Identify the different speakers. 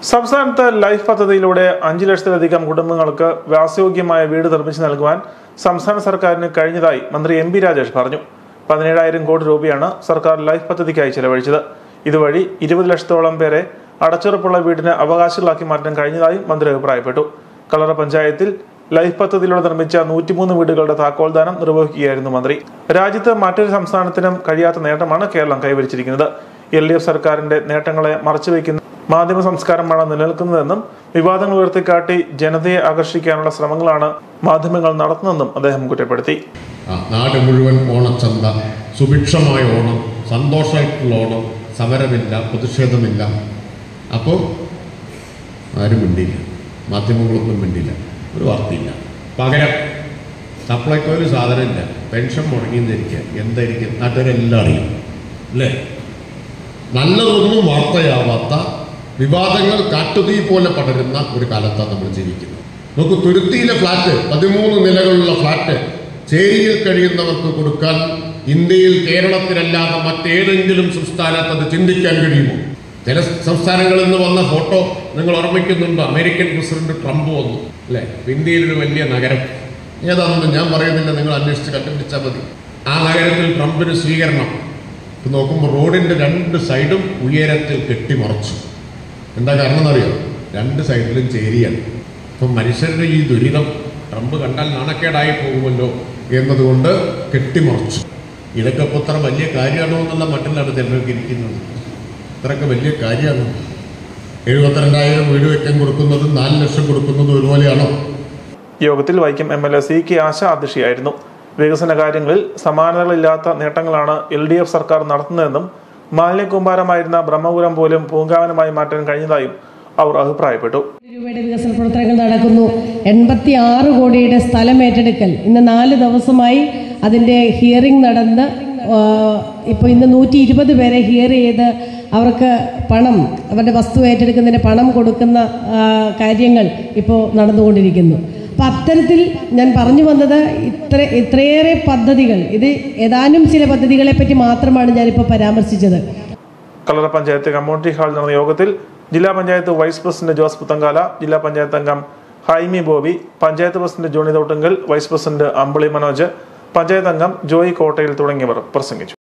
Speaker 1: സംസ്ഥാനത്ത് ലൈഫ് പദ്ധതിയിലൂടെ 5 ലക്ഷത്തിലധികം കുടുംബങ്ങൾക്ക് വാസയോഗ്യമായ വീട് നിർമ്മിച്ചു നൽകുവാൻ സംസ്ഥാന സർക്കാരിന് കഴിഞ്ഞതായി മന്ത്രി എം.പി. രാജേഷ് പറഞ്ഞു. 17,000 കോടി രൂപയാണ് സർക്കാർ ലൈഫ് പദ്ധതിക്കായി ചെലവഴിച്ചത്. ഇതുവഴി 20 ലക്ഷത്തോളം പേരെ അടച്ചുറപ്പുള്ള വീടിന് അവകാശികളാക്കി മാറ്റാൻ കഴിഞ്ഞതായും മന്ത്രി അഭിപ്രായപ്പെട്ടു. കല്ലറ പഞ്ചായത്തിൽ ലൈഫ് പദ്ധതിയിലൂടെ നിർമ്മിച്ച 103 വീടുകളുടെ താക്കോൽദാനം നിർവഹിക്കുകയായിരുന്നു മന്ത്രി. രാജ്യത്ത് മറ്റൊരു സംസ്ഥാനത്തിനും കഴിയാത്ത നേട്ടമാണ് കേരളം കൈവരിച്ചിരിക്കുന്നത്. LDF സർക്കാരിന്റെ നേട്ടങ്ങളെ മറച്ചുവെക്കുന്ന മാധ്യമ സംസ്കാരമാണ് നിലനിൽക്കുന്നതെന്നും വിവാദങ്ങൾ ഉയർത്തിക്കാട്ടി ജനതയെ ആകർഷിക്കാനുള്ള ശ്രമങ്ങളാണ് മാധ്യമങ്ങൾ നടത്തുന്നതെന്നും അദ്ദേഹം കുറ്റപ്പെടുത്തി.
Speaker 2: നാട് മുഴുവൻ ഓണച്ചന്ത, സുഭിക്ഷമായ ഓണം, സന്തോഷമായിട്ടുള്ള ഓണം, സമരമില്ല, പ്രതിഷേധമില്ല. അപ്പോൾ ആരും മിണ്ടില്ല, മാധ്യമങ്ങളൊന്നും മിണ്ടില്ല, ഒരു വാർത്തയില്ല. പകരം സപ്ലൈക്കോ ഒരു സാധനമില്ല, പെൻഷൻ മുടങ്ങിയെന്നിരിക്കുക, എന്തായിരിക്കും നാട്ടുകാരെല്ലാം അറിയും അല്ലേ? നല്ലതൊന്നും വാർത്തയാവാത്ത വിവാദങ്ങൾ കാട്ടുതീ പോലെ പടരുന്ന ഒരു കാലത്താണ് നമ്മൾ ജീവിക്കുന്നത്. നമുക്ക് തുരുത്തിയിലെ ഫ്ലാറ്റ്, 13 നിലകളുള്ള ഫ്ലാറ്റ് ചേരിയിൽ കഴിയുന്നവർക്ക് കൊടുക്കാൻ ഇന്ത്യയിൽ കേരളത്തിലല്ലാതെ മറ്റേതെങ്കിലും സംസ്ഥാനത്ത് അത് ചിന്തിക്കാൻ കഴിയുമോ? ചില സംസ്ഥാനങ്ങളിൽ നിന്ന് വന്ന ഫോട്ടോ നിങ്ങൾ ഓർമ്മിക്കുന്നുണ്ടോ? അമേരിക്കൻ പ്രസിഡന്റ് ട്രംപ് വന്നു അല്ലേ? ഇന്ത്യയിലൊരു വലിയ നഗരം ഏതാണെന്ന് ഞാൻ പറയുന്നില്ല, നിങ്ങൾ അന്വേഷിച്ച് കണ്ടുപിടിച്ചാൽ മതി. ആ നഗരത്തിൽ ട്രംപിന് സ്വീകരണം നോക്കുമ്പോൾ റോഡിന്റെ 2 സൈഡും ഉയരത്തിൽ കെട്ടിമറച്ചു. എന്താ കാരണം എന്നറിയോ? 2 സൈഡിലും ചേരിയാണ്. അപ്പം മനുഷ്യരുടെ ഈ ദുരിതം ട്രംപ് കണ്ടാൽ നാണക്കേടായി പോകുമല്ലോ എന്നതുകൊണ്ട് കെട്ടിമറച്ചു. ഇതൊക്കെ ഇപ്പോൾ ഇത്ര വലിയ കാര്യമാണോ എന്നുള്ള മട്ടിലാണ് ചിലർക്ക് ഇരിക്കുന്നത്. ഇത്രയൊക്കെ വലിയ കാര്യമാണ്. 72,000 വീട് വെക്കാൻ കൊടുക്കുന്നതും 4 ലക്ഷം കൊടുക്കുന്നതും ഒരുപോലെയാണോ?
Speaker 1: യോഗത്തിൽ വൈക്കം MLA CK ആശ അധ്യക്ഷയായിരുന്നു. വികസന കാര്യങ്ങളിൽ സമാനതകളില്ലാത്ത നേട്ടങ്ങളാണ് LDF സർക്കാർ നടത്തുന്നതെന്നും മാലിന്യക്കൂമ്പാരമായിരുന്ന ബ്രഹ്മപുരം പോലും പൂങ്കാവനമായി മാറ്റാൻ കഴിഞ്ഞതായും അവർ അഭിപ്രായപ്പെട്ടു.
Speaker 3: രൂപയുടെ വികസന പ്രവർത്തനങ്ങൾ നടക്കുന്നു. 86 കോടിയുടെ സ്ഥലം ഏറ്റെടുക്കൽ ഇന്ന് 4 ദിവസമായി അതിൻ്റെ ഹിയറിംഗ് നടന്ന് ഇപ്പോൾ ഇന്ന് 120 പേരെ ഹിയർ ചെയ്ത് അവർക്ക് പണം, അവരുടെ വസ്തു ഏറ്റെടുക്കുന്നതിന് പണം കൊടുക്കുന്ന കാര്യങ്ങൾ ഇപ്പോൾ നടന്നുകൊണ്ടിരിക്കുന്നു. അപ്പം അത്തരത്തിൽ ഞാൻ പറഞ്ഞു വന്നത് ഇത്രയേറെ പദ്ധതികൾ, ഇത് ഏതാനും ചില പദ്ധതികളെ പറ്റി മാത്രമാണ് ഞാനിപ്പോൾ പരാമർശിച്ചത്.
Speaker 1: കല്ലറ പഞ്ചായത്ത് കമ്മ്യൂണിറ്റി ഹാളിൽ നടന്ന യോഗത്തിൽ ജില്ലാ പഞ്ചായത്ത് വൈസ് പ്രസിഡന്റ് ജോസ് പുത്തങ്കാല, ജില്ലാ പഞ്ചായത്ത് അംഗം Haimi Bobby, panchayat president Johny Thottungal, vice president Ambili Manoj, panchayat അംഗം ജോയി കോട്ടയിൽ തുടങ്ങിയവർ പ്രസംഗിച്ചു.